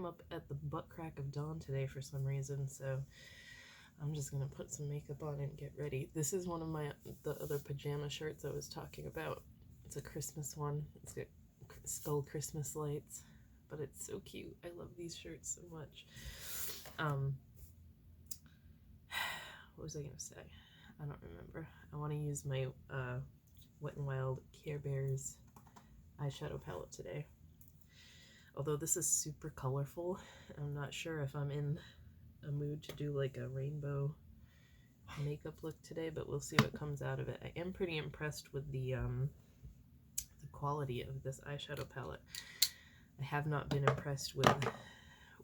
up at the butt crack of dawn today for some reason, so I'm just gonna put some makeup on and get ready. This is one of the other pajama shirts I was talking about. It's a Christmas one. It's got skull Christmas lights, but it's so cute. I love these shirts so much. What was I gonna say? I don't remember. I want to use my Wet n Wild Care Bears eyeshadow palette today. Although this is super colorful, I'm not sure if I'm in a mood to do like a rainbow makeup look today, but we'll see what comes out of it. I am pretty impressed with the quality of this eyeshadow palette. I have not been impressed with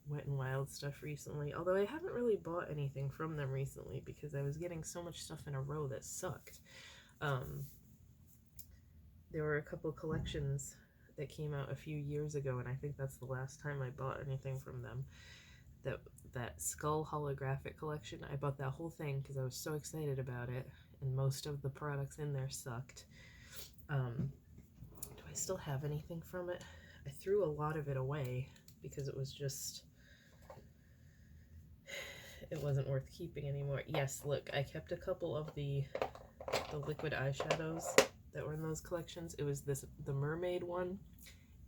Wet n Wild stuff recently, although I haven't really bought anything from them recently because I was getting so much stuff in a row that sucked. There were a couple collections that came out a few years ago, and I think that's the last time I bought anything from them. That Skull holographic collection, I bought that whole thing because I was so excited about it, and most of the products in there sucked. Do I still have anything from it? I threw a lot of it away because it was just, it wasn't worth keeping anymore. Yes, look, I kept a couple of the liquid eyeshadows that were in those collections. It was the mermaid one,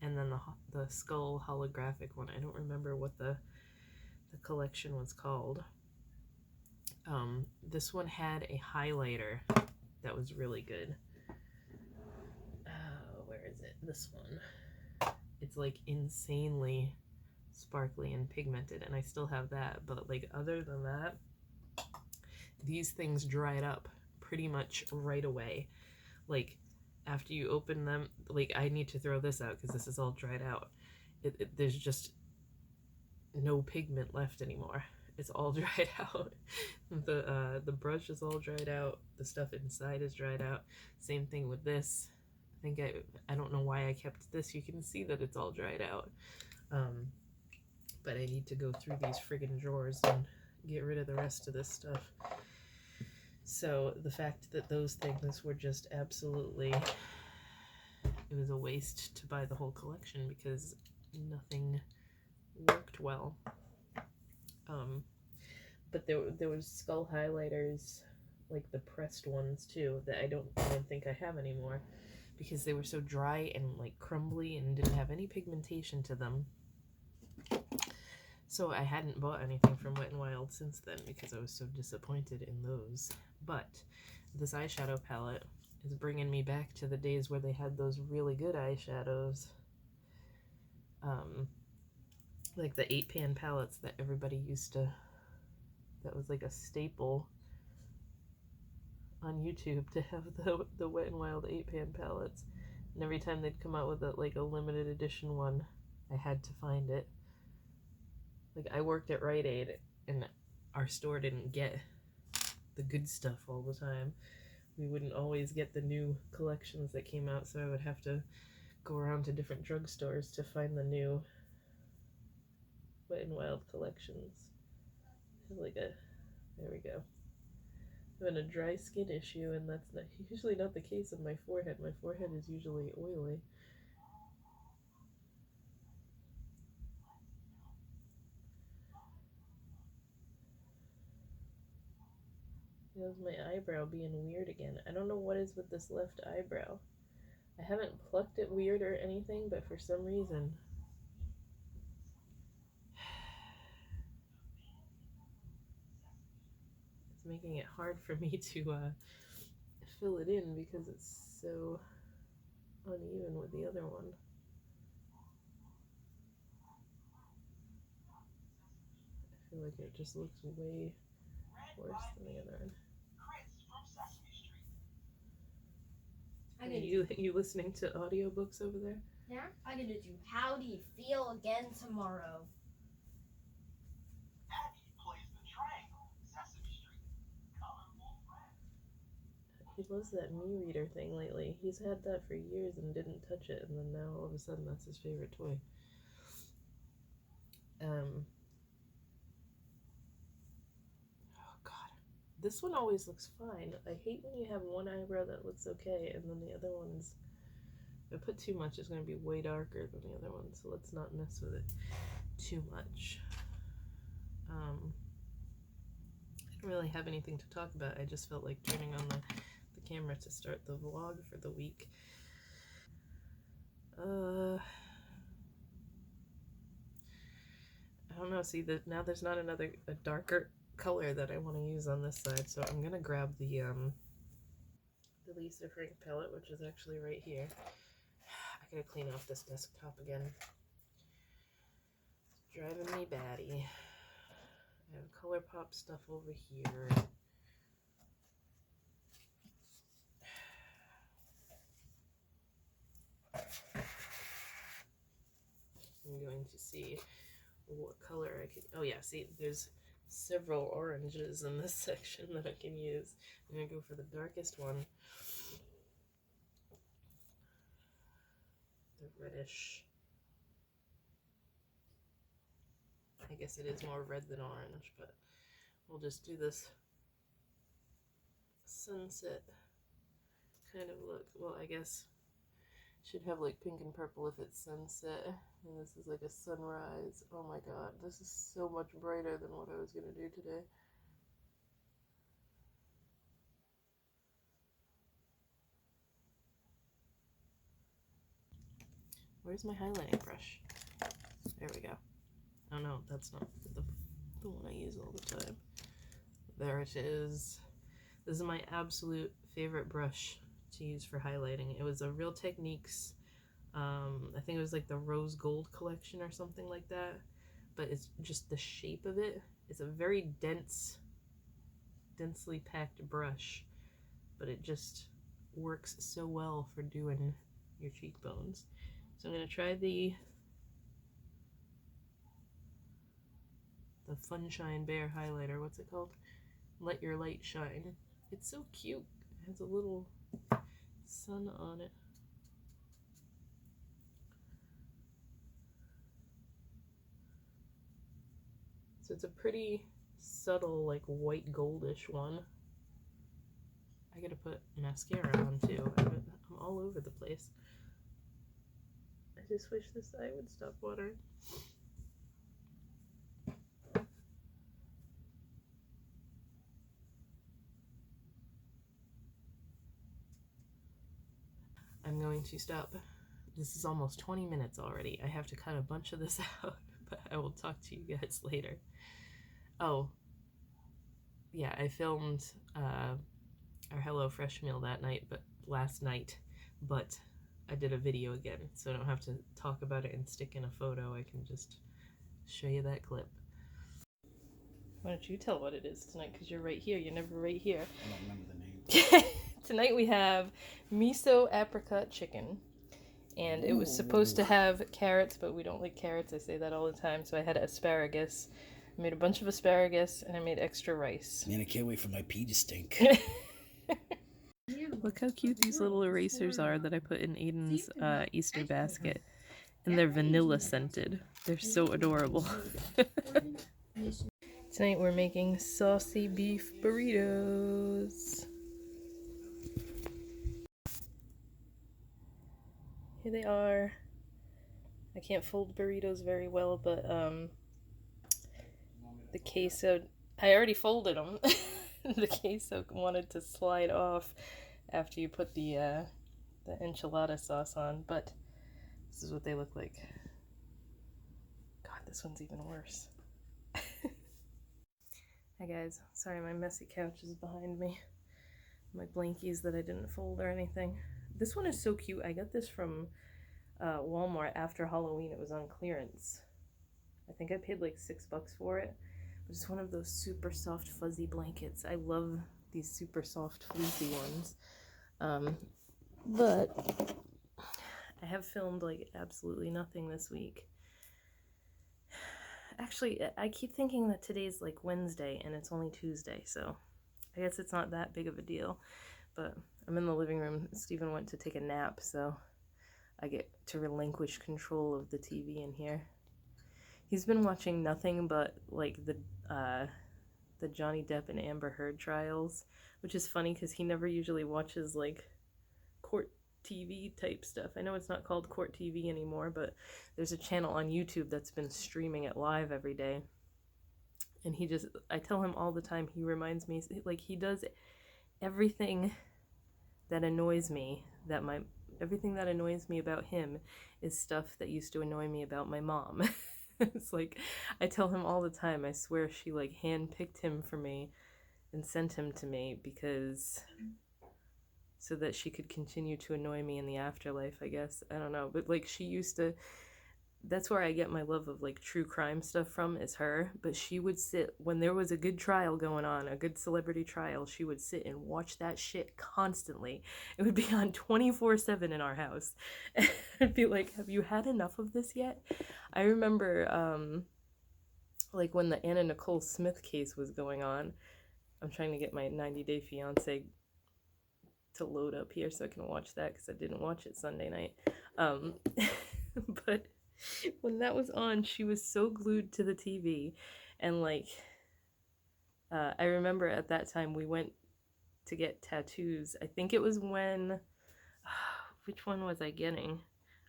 and then the skull holographic one. I don't remember what the collection was called. This one had a highlighter that was really good. Where is it? This one. It's like insanely sparkly and pigmented, and I still have that, but like other than that, these things dried up pretty much right away. Like after you open them, like I need to throw this out because this is all dried out. There's just no pigment left anymore. It's all dried out. The brush is all dried out. The stuff inside is dried out. Same thing with this. I don't know why I kept this. You can see that it's all dried out. But I need to go through these friggin' drawers and get rid of the rest of this stuff. So the fact that those things were just absolutely, it was a waste to buy the whole collection because nothing worked well. But there was skull highlighters, like the pressed ones too, that I don't even think I have anymore because they were so dry and like crumbly and didn't have any pigmentation to them. So I hadn't bought anything from Wet n Wild since then because I was so disappointed in those. But this eyeshadow palette is bringing me back to the days where they had those really good eyeshadows. Like the 8-pan palettes that everybody used to, that was like a staple on YouTube to have the Wet n Wild 8-pan palettes. And every time they'd come out with like a limited edition one, I had to find it. Like I worked at Rite Aid and our store didn't get the good stuff all the time. We wouldn't always get the new collections that came out, so I would have to go around to different drugstores to find the new Wet n Wild collections. There we go. I'm having a dry skin issue, and that's usually not the case with my forehead. My forehead is usually oily. There's my eyebrow being weird again. I don't know what is with this left eyebrow. I haven't plucked it weird or anything, but for some reason it's making it hard for me to fill it in because it's so uneven with the other one. I feel like it just looks way worse than the other one. Are you listening to audiobooks over there? Yeah, I'm gonna do How Do You Feel again tomorrow. He loves that Me Reader thing lately. He's had that for years and didn't touch it, and then now all of a sudden that's his favorite toy. Oh god. This one always looks fine. I hate when you have one eyebrow that looks okay and then the other ones If I put too much, it's going to be way darker than the other one, so let's not mess with it too much. I didn't really have anything to talk about. I just felt like turning on the camera to start the vlog for the week. I don't know. See, now there's not a darker color that I want to use on this side, so I'm gonna grab the Lisa Frank palette, which is actually right here. I gotta clean off this desktop again. It's driving me batty. I have ColourPop stuff over here. I'm going to see what color I can. Oh yeah, see, there's several oranges in this section that I can use. I'm gonna go for the darkest one. The reddish. I guess it is more red than orange, but we'll just do this sunset kind of look. Well, I guess should have like pink and purple if it's sunset, and this is like a sunrise. Oh my god, this is so much brighter than what I was gonna do today. Where's my highlighting brush? There we go. Oh no, that's not the one I use all the time. There it is. This is my absolute favorite brush to use for highlighting. It was a Real Techniques, I think it was like the Rose Gold collection or something like that, but it's just the shape of it. It's a very densely packed brush, but it just works so well for doing your cheekbones. So I'm going to try the Funshine Bear highlighter. What's it called? Let Your Light Shine. It's so cute. It has a little sun on it. So it's a pretty subtle, like white goldish one. I gotta put mascara on too. I'm all over the place. I just wish this eye would stop watering. I'm going to stop. This is almost 20 minutes already. I have to cut a bunch of this out, but I will talk to you guys later. Oh, yeah, I filmed our HelloFresh meal that night, but last night, but I did a video again, so I don't have to talk about it and stick in a photo. I can just show you that clip. Why don't you tell what it is tonight, because you're right here. You're never right here. I don't remember the name. Tonight we have miso apricot chicken, and it was supposed to have carrots, but we don't like carrots. I say that all the time, so I had asparagus. I made a bunch of asparagus, and I made extra rice. Man, I can't wait for my pee to stink. Look how cute these little erasers are that I put in Aiden's Easter basket. And they're vanilla scented. They're so adorable. Tonight we're making saucy beef burritos. Here they are. I can't fold burritos very well, but the queso, I already folded them. The queso wanted to slide off after you put the enchilada sauce on, but this is what they look like. God, this one's even worse. Hi guys, sorry my messy couch is behind me. My blankies that I didn't fold or anything. This one is so cute. I got this from Walmart after Halloween. It was on clearance. I think I paid like $6 for it. But it's one of those super soft fuzzy blankets. I love these super soft fleecy ones. But I have filmed like absolutely nothing this week. Actually, I keep thinking that today's like Wednesday and it's only Tuesday, so I guess it's not that big of a deal. But I'm in the living room. Steven went to take a nap, so I get to relinquish control of the TV in here. He's been watching nothing but like the Johnny Depp and Amber Heard trials, which is funny because he never usually watches like court TV type stuff. I know it's not called Court TV anymore, but there's a channel on YouTube that's been streaming it live every day. And I tell him all the time, he reminds me, like, he does everything that annoys me, everything that annoys me about him is stuff that used to annoy me about my mom. It's like, I tell him all the time, I swear she, like, handpicked him for me and sent him to me so that she could continue to annoy me in the afterlife, I guess. I don't know, but, like, that's where I get my love of, like, true crime stuff from, is her. But she would sit, when there was a good trial going on, a good celebrity trial, she would sit and watch that shit constantly. It would be on 24/7 in our house. I'd be like, have you had enough of this yet? I remember, like, when the Anna Nicole Smith case was going on, I'm trying to get my 90 Day Fiancé to load up here so I can watch that, because I didn't watch it Sunday night. But when that was on, she was so glued to the TV. And, like, I remember at that time we went to get tattoos. I think it was when, which one was I getting?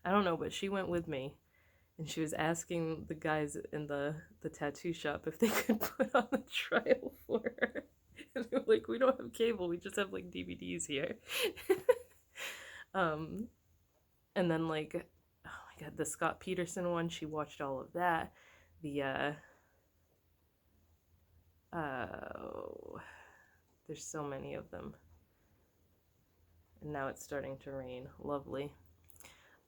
I don't know, but she went with me. And she was asking the guys in the tattoo shop if they could put on the trial for her. And they were like, we don't have cable, we just have, like, DVDs here. And then, like, oh my god, the Scott Peterson one, she watched all of that. There's so many of them. And now it's starting to rain. Lovely.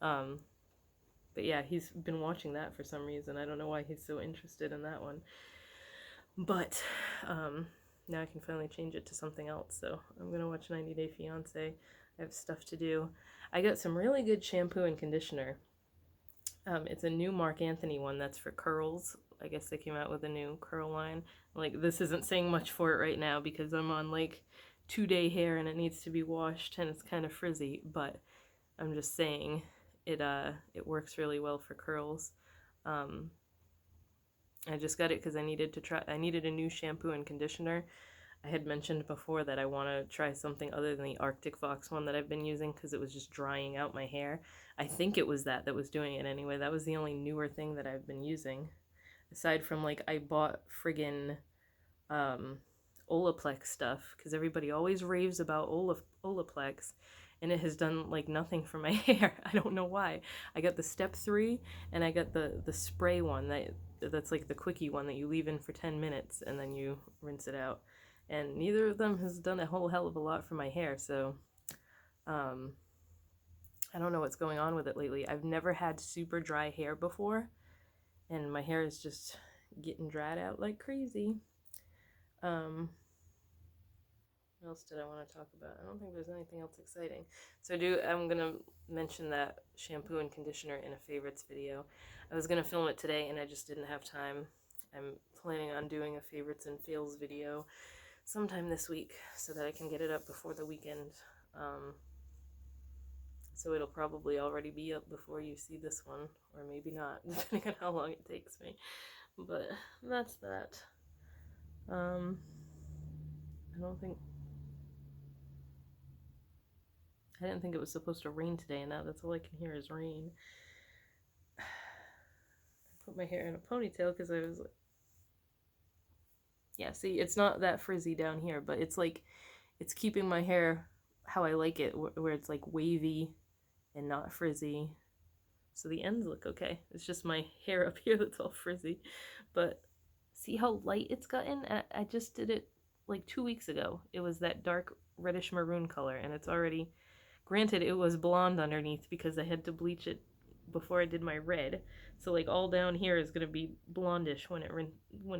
But yeah, he's been watching that for some reason. I don't know why he's so interested in that one. But now I can finally change it to something else. So I'm going to watch 90 Day Fiancé. I have stuff to do. I got some really good shampoo and conditioner. It's a new Marc Anthony one that's for curls. I guess they came out with a new curl line. Like, this isn't saying much for it right now because I'm on, like, 2-day hair and it needs to be washed and it's kind of frizzy, but I'm just saying it works really well for curls. I just got it because I needed a new shampoo and conditioner. I had mentioned before that I want to try something other than the Arctic Fox one that I've been using because it was just drying out my hair. I think it was that was doing it anyway. That was the only newer thing that I've been using. Aside from, like, I bought friggin' Olaplex stuff because everybody always raves about Olaplex, and it has done, like, nothing for my hair. I don't know why. I got the step 3 and I got the spray one that's like the quickie one that you leave in for 10 minutes and then you rinse it out. And neither of them has done a whole hell of a lot for my hair, so I don't know what's going on with it lately. I've never had super dry hair before, and my hair is just getting dried out like crazy. What else did I want to talk about? I don't think there's anything else exciting. So I'm going to mention that shampoo and conditioner in a favorites video. I was going to film it today and I just didn't have time. I'm planning on doing a favorites and fails video sometime this week so that I can get it up before the weekend. So it'll probably already be up before you see this one, or maybe not, depending on how long it takes me. But that's that. I didn't think it was supposed to rain today, and now that's all I can hear is rain. I put my hair in a ponytail because I was like, yeah, see, it's not that frizzy down here, but it's like, it's keeping my hair how I like it, where it's like wavy and not frizzy. So the ends look okay. It's just my hair up here that's all frizzy. But see how light it's gotten? I just did it like 2 weeks ago. It was that dark reddish maroon color, and it's already, granted it was blonde underneath because I had to bleach it before I did my red. So, like, all down here is going to be blondish when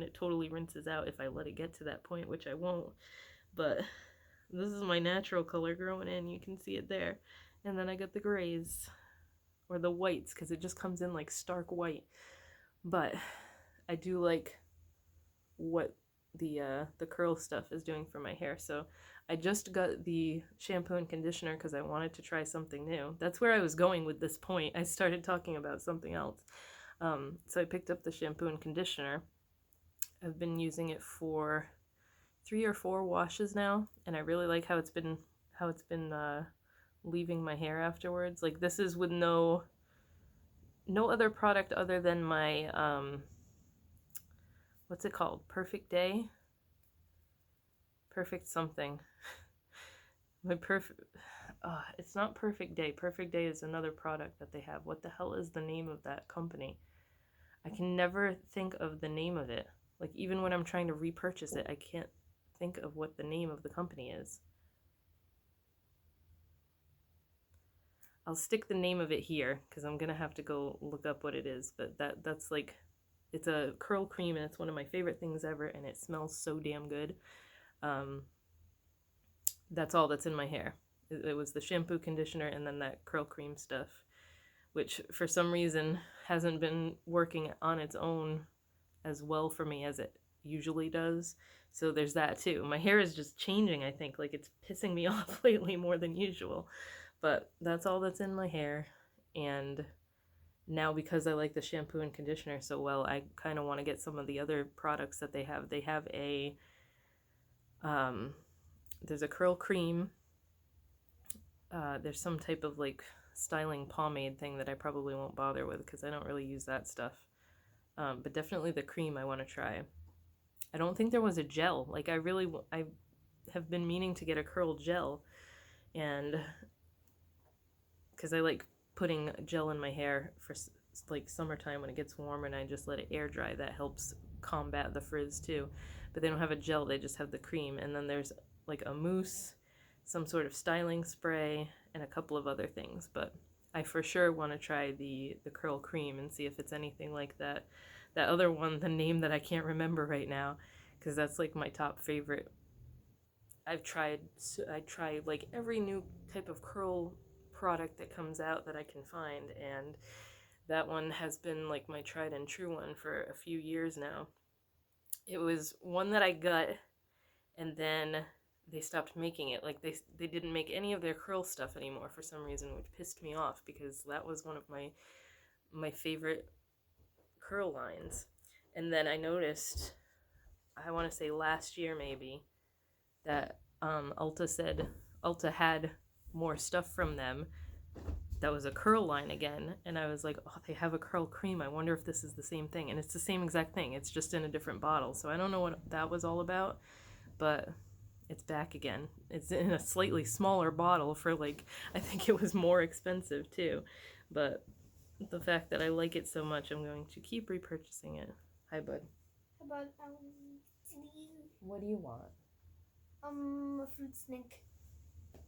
it totally rinses out, if I let it get to that point, which I won't. But this is my natural color growing in. You can see it there. And then I got the grays, or the whites, because it just comes in like stark white. But I do like what the curl stuff is doing for my hair. So I just got the shampoo and conditioner because I wanted to try something new. That's where I was going with this point. I started talking about something else. So I picked up the shampoo and conditioner. I've been using it for 3 or 4 washes now, and I really like how it's been leaving my hair afterwards. Like, this is with no other product other than my, what's it called? Perfect Day? Perfect something. My perfect, it's not Perfect Day. Perfect Day is another product that they have. What the hell is the name of that company? I can never think of the name of it. Like, even when I'm trying to repurchase it, I can't think of what the name of the company is. I'll stick the name of it here because I'm gonna have to go look up what it is. But that's like, it's a curl cream and it's one of my favorite things ever, and it smells so damn good. That's all that's in my hair. It was the shampoo, conditioner, and then that curl cream stuff, which for some reason hasn't been working on its own as well for me as it usually does. So there's that too. My hair is just changing, I think. Like, it's pissing me off lately more than usual. But that's all that's in my hair. And now, because I like the shampoo and conditioner so well, I kind of want to get some of the other products that they have. They have a, there's a curl cream. There's some type of like styling pomade thing that I probably won't bother with because I don't really use that stuff. But definitely the cream I want to try. I don't think there was a gel. Like, I have been meaning to get a curl gel, and because I like putting gel in my hair for like summertime when it gets warmer and I just let it air dry. That helps combat the frizz too. But they don't have a gel, they just have the cream. And then there's like a mousse, some sort of styling spray, and a couple of other things. But I for sure want to try the curl cream and see if it's anything like that other one, the name that I can't remember right now, because that's like my top favorite. I try like every new type of curl product that comes out that I can find, and that one has been like my tried and true one for a few years now. It was one that I got, and then they stopped making it. Like, they didn't make any of their curl stuff anymore for some reason, which pissed me off because that was one of my favorite curl lines. And then I noticed, I want to say last year maybe, that Ulta had more stuff from them that was a curl line again, and I was like, oh, they have a curl cream, I wonder if this is the same thing. And it's the same exact thing, it's just in a different bottle. So I don't know what that was all about, but it's back again. It's in a slightly smaller bottle for like, I think it was more expensive too, but the fact that I like it so much, I'm going to keep repurchasing it. Hi, bud. How about What do you want? a fruit snack.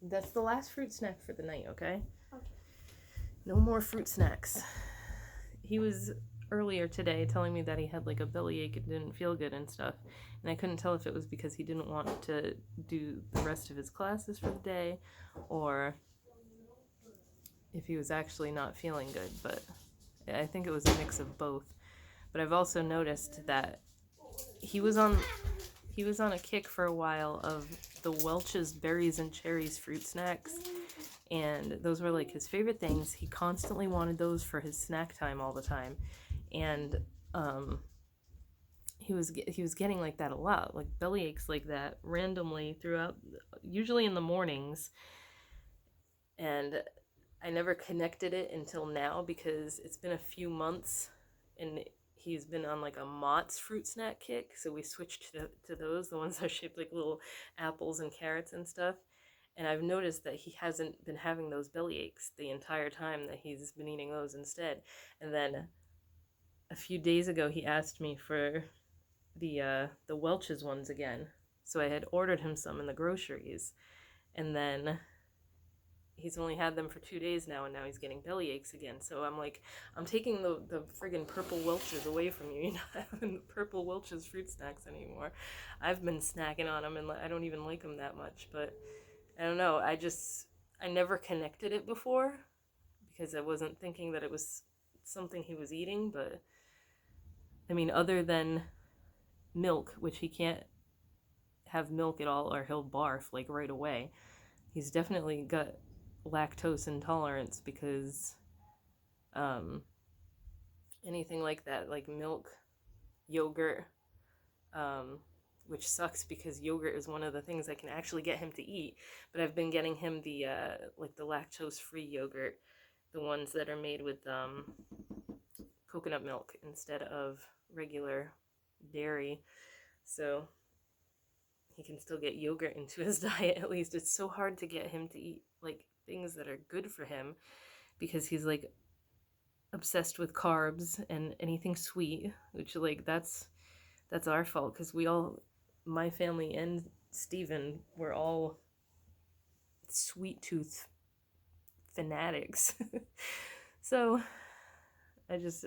That's the last fruit snack for the night, okay? Okay. No more fruit snacks. He was earlier today telling me that he had like a bellyache and didn't feel good and stuff, and I couldn't tell if it was because he didn't want to do the rest of his classes for the day or if he was actually not feeling good, but I think it was a mix of both. But I've also noticed that he was on a kick for a while of the Welch's Berries and Cherries fruit snacks, and those were like his favorite things. He constantly wanted those for his snack time all the time, and he was getting like that a lot, like belly aches like that randomly throughout, usually in the mornings. And I never connected it until now because it's been a few months and he's been on like a Mott's fruit snack kick. So we switched to those, the ones that are shaped like little apples and carrots and stuff. And I've noticed that he hasn't been having those belly aches the entire time, that he's been eating those instead. And then a few days ago, he asked me for the Welch's ones again. So I had ordered him some in the groceries. And then he's only had them for 2 days now, and now he's getting belly aches again. So I'm like, I'm taking the friggin' purple Welch's away from you. You're not having the purple Welch's fruit snacks anymore. I've been snacking on them, and I don't even like them that much. But I don't know. I never connected it before because I wasn't thinking that it was something he was eating. But I mean, other than milk, which he can't have milk at all or he'll barf like right away, he's definitely got lactose intolerance because anything like that, like milk, yogurt, which sucks because yogurt is one of the things I can actually get him to eat. But I've been getting him the like the lactose-free yogurt, the ones that are made with coconut milk instead of regular dairy, so he can still get yogurt into his diet at least. It's so hard to get him to eat like things that are good for him because he's like obsessed with carbs and anything sweet, which like that's our fault because we all, my family and Steven, were all sweet tooth fanatics. So I just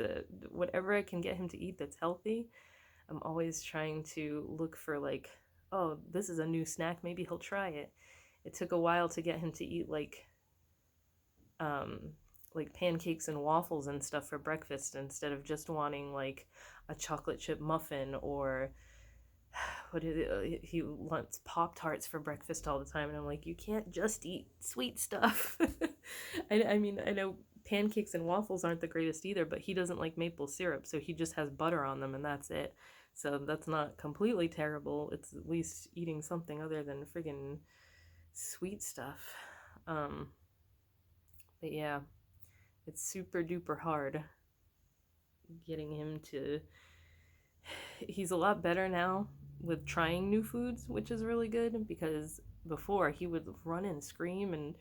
whatever I can get him to eat that's healthy, I'm always trying to look for like, oh, this is a new snack, maybe he'll try it. It took a while to get him to eat like pancakes and waffles and stuff for breakfast instead of just wanting like a chocolate chip muffin or what is it? He wants Pop-Tarts for breakfast all the time, and I'm like, you can't just eat sweet stuff. I mean, I know pancakes and waffles aren't the greatest either, but he doesn't like maple syrup, so he just has butter on them and that's it. So that's not completely terrible. It's at least eating something other than friggin' sweet stuff. But yeah, it's super duper hard getting him to... He's a lot better now with trying new foods, which is really good, because before he would run and scream and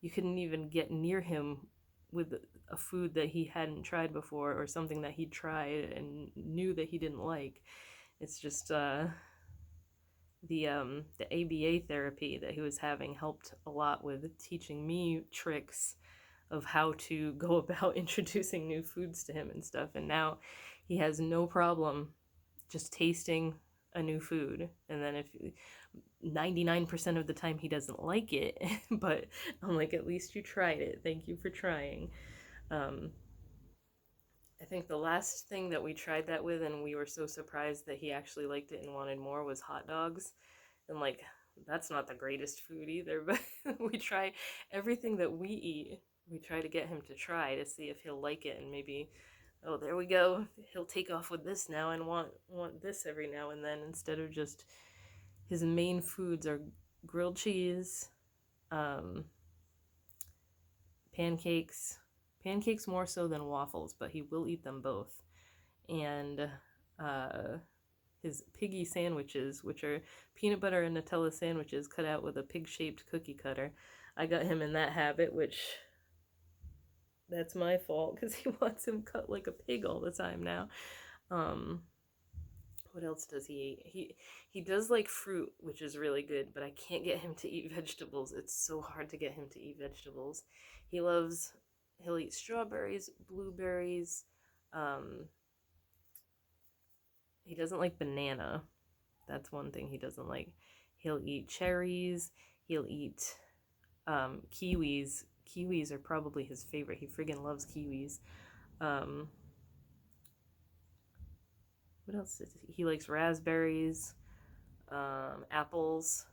you couldn't even get near him with a food that he hadn't tried before or something that he'd tried and knew that he didn't like. It's just the ABA therapy that he was having helped a lot with teaching me tricks of how to go about introducing new foods to him and stuff, and now he has no problem just tasting a new food. And then if 99% of the time he doesn't like it, but I'm like, at least you tried it, thank you for trying. I think the last thing that we tried that with and we were so surprised that he actually liked it and wanted more was hot dogs. And like, that's not the greatest food either, but we try everything that we eat, we try to get him to try to see if he'll like it, and maybe, oh, there we go, he'll take off with this now and want this every now and then, instead of just his main foods are grilled cheese, pancakes more so than waffles, but he will eat them both, and his piggy sandwiches, which are peanut butter and Nutella sandwiches cut out with a pig-shaped cookie cutter. I got him in that habit, which that's my fault because he wants him cut like a pig all the time now. What else does he eat? He does like fruit, which is really good, but I can't get him to eat vegetables. It's so hard to get him to eat vegetables. He'll eat strawberries, blueberries. He doesn't like banana. That's one thing he doesn't like. He'll eat cherries. He'll eat kiwis. Kiwis are probably his favorite. He friggin' loves kiwis. What else? He likes raspberries, apples.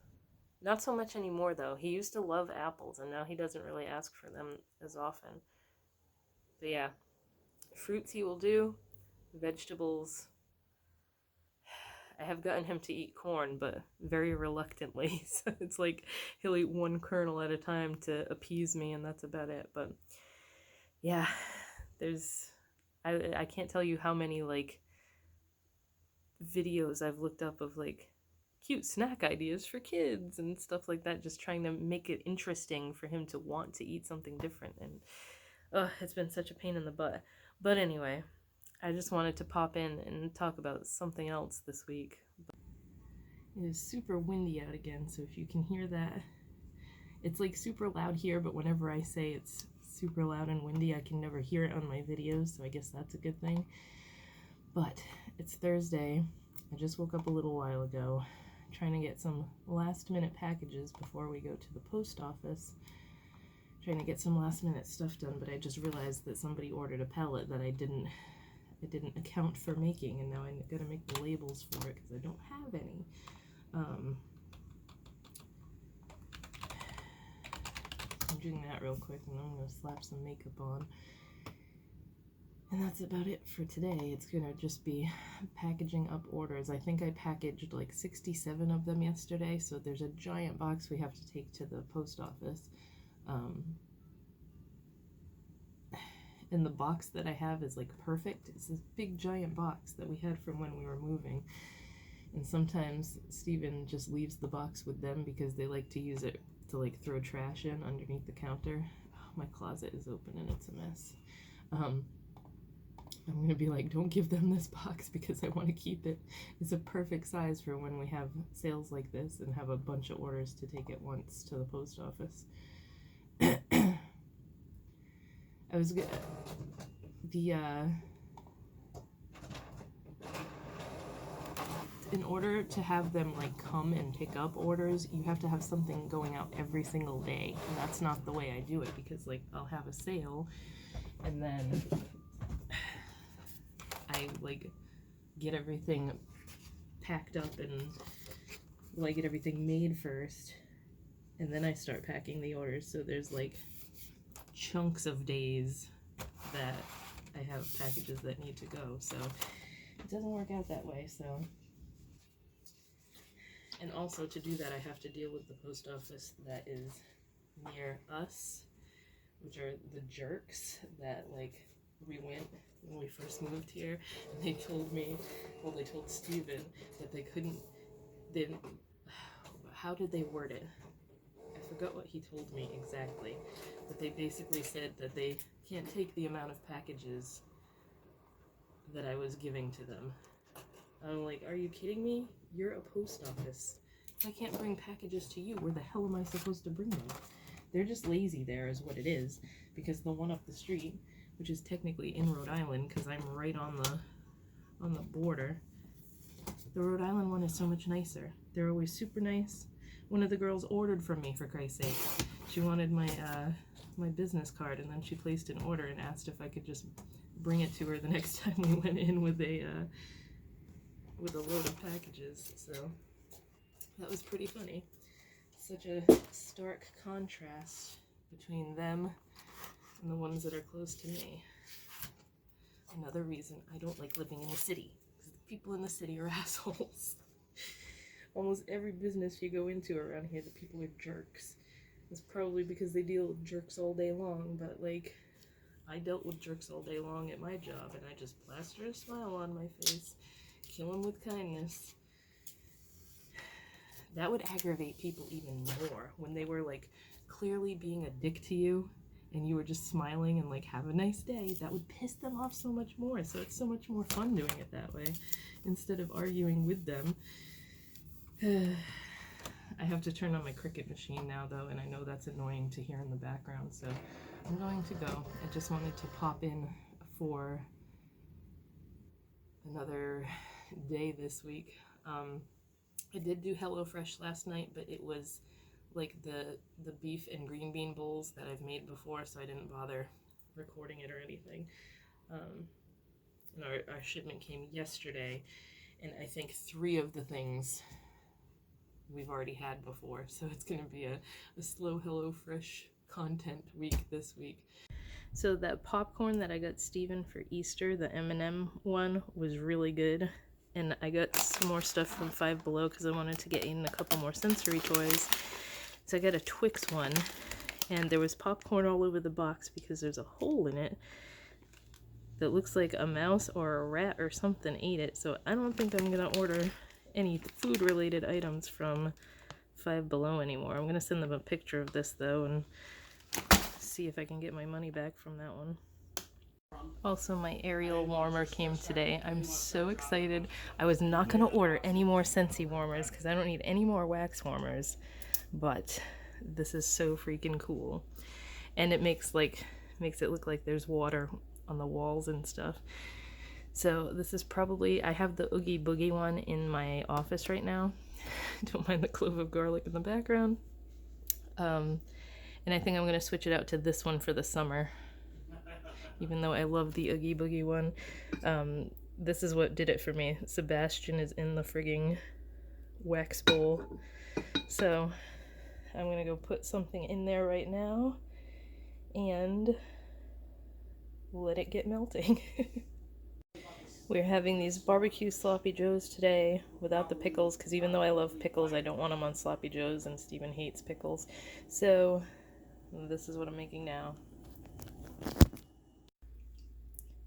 Not so much anymore, though. He used to love apples, and now he doesn't really ask for them as often. But yeah, fruits he will do. Vegetables, I have gotten him to eat corn, but very reluctantly. So it's like he'll eat one kernel at a time to appease me, and that's about it. But yeah, I can't tell you how many like videos I've looked up of like cute snack ideas for kids and stuff like that, just trying to make it interesting for him to want to eat something different. And it's been such a pain in the butt. But anyway, I just wanted to pop in and talk about something else this week. It is super windy out again, so if you can hear that, it's like super loud here, but whenever I say it's super loud and windy, I can never hear it on my videos, so I guess that's a good thing. But it's Thursday. I just woke up a little while ago, trying to get some last minute packages before we go to the post office. Trying to get some last minute stuff done, but I just realized that somebody ordered a pallet that I didn't account for making, and now I gotta make the labels for it because I don't have any. I'm doing that real quick, and I'm gonna slap some makeup on. And that's about it for today. It's gonna just be packaging up orders. I think I packaged like 67 of them yesterday, so there's a giant box we have to take to the post office. And the box that I have is like perfect. It's this big giant box that we had from when we were moving. And sometimes Steven just leaves the box with them because they like to use it to like throw trash in underneath the counter. Oh, my closet is open and it's a mess. I'm gonna be like, don't give them this box because I want to keep it. It's a perfect size for when we have sales like this and have a bunch of orders to take at once to the post office. I was good. In order to have them like come and pick up orders, you have to have something going out every single day, and that's not the way I do it because like I'll have a sale and then I like get everything packed up and like get everything made first, and then I start packing the orders. So there's like chunks of days that I have packages that need to go, so it doesn't work out that way. So, and also to do that I have to deal with the post office that is near us, which are the jerks that like we went when we first moved here, and they told me, well, they told Steven that they couldn't, how did they word it? I forgot what he told me exactly, but they basically said that they can't take the amount of packages that I was giving to them. I'm like, are you kidding me? You're a post office. If I can't bring packages to you, where the hell am I supposed to bring them? They're just lazy there is what it is, because the one up the street, which is technically in Rhode Island because I'm right on the border, the Rhode Island one is so much nicer. They're always super nice. One of the girls ordered from me, for Christ's sake. She wanted my my business card, and then she placed an order and asked if I could just bring it to her the next time we went in with a load of packages. So that was pretty funny. Such a stark contrast between them and the ones that are close to me. Another reason I don't like living in the city, because the people in the city are assholes. Almost every business you go into around here, the people are jerks. It's probably because they deal with jerks all day long, but like, I dealt with jerks all day long at my job, and I just plaster a smile on my face, kill them with kindness. That would aggravate people even more when they were like clearly being a dick to you and you were just smiling and like, have a nice day. That would piss them off so much more. So it's so much more fun doing it that way instead of arguing with them. I have to turn on my Cricut machine now though, and I know that's annoying to hear in the background, so I'm going to go. I just wanted to pop in for another day this week. I did do HelloFresh last night, but it was like the beef and green bean bowls that I've made before, so I didn't bother recording it or anything. And our shipment came yesterday, and I think 3 of the things we've already had before, so it's going to be a slow HelloFresh content week this week. So that popcorn that I got Steven for Easter, the M&M one, was really good. And I got some more stuff from Five Below because I wanted to get in a couple more sensory toys. So I got a Twix one, and there was popcorn all over the box because there's a hole in it that looks like a mouse or a rat or something ate it. So I don't think I'm going to order any food-related items from Five Below anymore. I'm going to send them a picture of this, though, and see if I can get my money back from that one. Also, my Ariel warmer came today. I'm so excited. I was not going to order any more Scentsy warmers because I don't need any more wax warmers, but this is so freaking cool. And it makes it look like there's water on the walls and stuff. So this is probably, I have the Oogie Boogie one in my office right now. Don't mind the clove of garlic in the background. And I think I'm going to switch it out to this one for the summer. Even though I love the Oogie Boogie one. This is what did it for me. Sebastian is in the frigging wax bowl. So I'm going to go put something in there right now. And let it get melting. We're having these barbecue sloppy joes today without the pickles, because even though I love pickles, I don't want them on sloppy joes, and Steven hates pickles. So this is what I'm making now.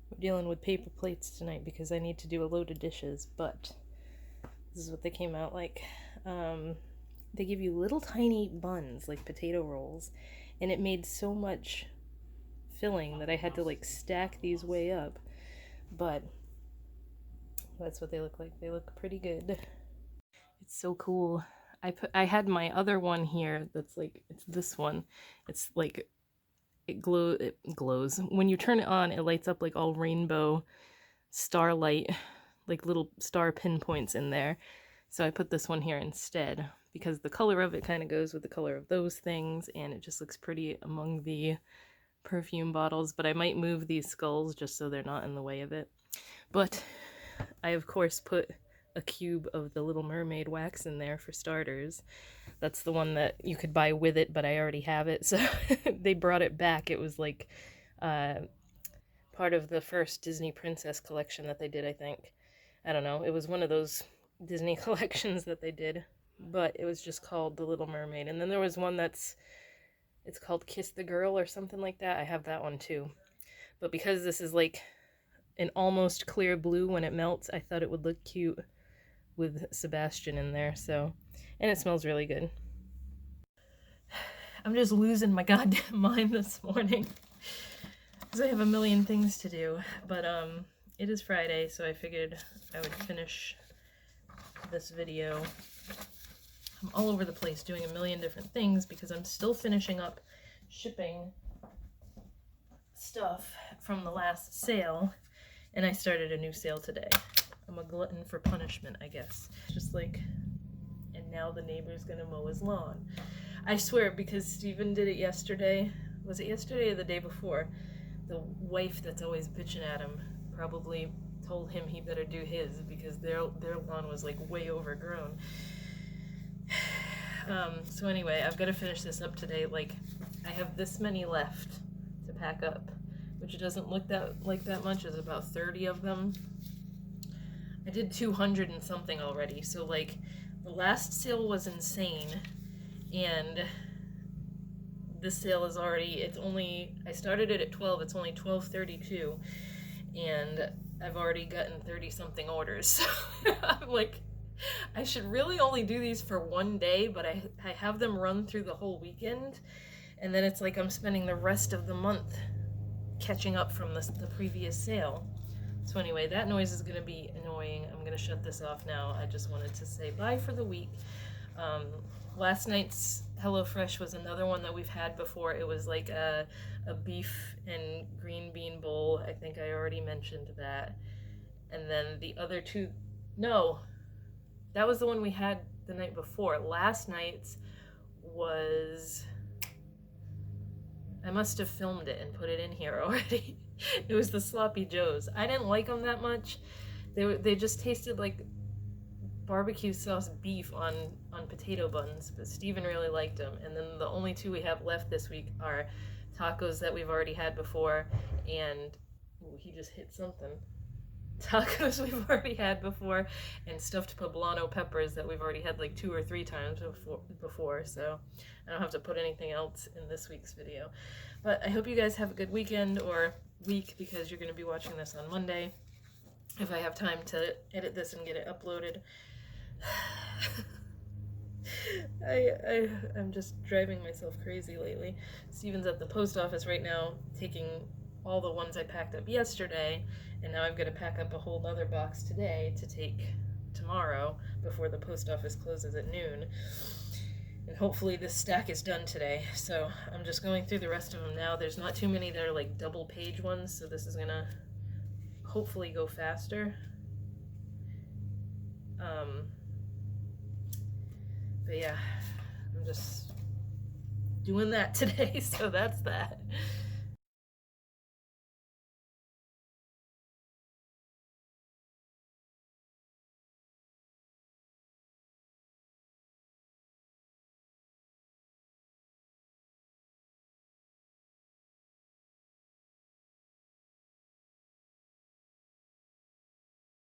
We're dealing with paper plates tonight because I need to do a load of dishes, but this is what they came out like. They give you little tiny buns like potato rolls, and it made so much filling that I had to like stack these way up, but that's what they look like. They look pretty good. It's so cool. I had my other one here that's like, it's this one. It's like it glows. When you turn it on, it lights up like all rainbow starlight, like little star pinpoints in there. So I put this one here instead because the color of it kind of goes with the color of those things, and it just looks pretty among the perfume bottles. But I might move these skulls just so they're not in the way of it. But I, of course, put a cube of the Little Mermaid wax in there for starters. That's the one that you could buy with it, but I already have it, so they brought it back. It was like part of the first Disney Princess collection that they did, I think. I don't know. It was one of those Disney collections that they did, but it was just called The Little Mermaid. And then there was one it's called Kiss the Girl or something like that. I have that one too. But because this is like an almost clear blue when it melts, I thought it would look cute with Sebastian in there, so, and it smells really good. I'm just losing my goddamn mind this morning because I have a million things to do, but it is Friday, so I figured I would finish this video. I'm all over the place doing a million different things because I'm still finishing up shipping stuff from the last sale, and I started a new sale today. I'm a glutton for punishment, I guess. Just like, and now the neighbor's gonna mow his lawn. I swear, because Steven did it yesterday. Was it yesterday or the day before? The wife that's always bitching at him probably told him he better do his because their lawn was like way overgrown. So anyway, I've got to finish this up today. Like, I have this many left to pack up, which doesn't look that much. There's about 30 of them. I did 200 and something already, so like the last sale was insane, and this sale is already, I started it at 12, it's only 12:32, and I've already gotten 30 something orders, so I'm like, I should really only do these for one day, but I have them run through the whole weekend, and then it's like I'm spending the rest of the month catching up from the previous sale. So anyway, that noise is going to be annoying. I'm going to shut this off now. I just wanted to say bye for the week. Last night's HelloFresh was another one that we've had before. It was like a beef and green bean bowl. I think I already mentioned that. And then the other two, no, that was the one we had the night before. Last night's was, I must have filmed it and put it in here already. It was the sloppy joes. I didn't like them that much. They just tasted like barbecue sauce beef on potato buns, but Steven really liked them. And then the only two we have left this week are tacos that we've already had before, and ooh, he just hit something. Tacos we've already had before, and stuffed poblano peppers that we've already had like 2 or 3 times before, so I don't have to put anything else in this week's video. But I hope you guys have a good weekend or week, because you're going to be watching this on Monday, if I have time to edit this and get it uploaded. I'm just driving myself crazy lately. Steven's at the post office right now taking all the ones I packed up yesterday, and now I've got to pack up a whole other box today to take tomorrow before the post office closes at noon. And hopefully this stack is done today. So I'm just going through the rest of them now. There's not too many that are like double page ones, so this is gonna hopefully go faster. But yeah, I'm just doing that today, so that's that.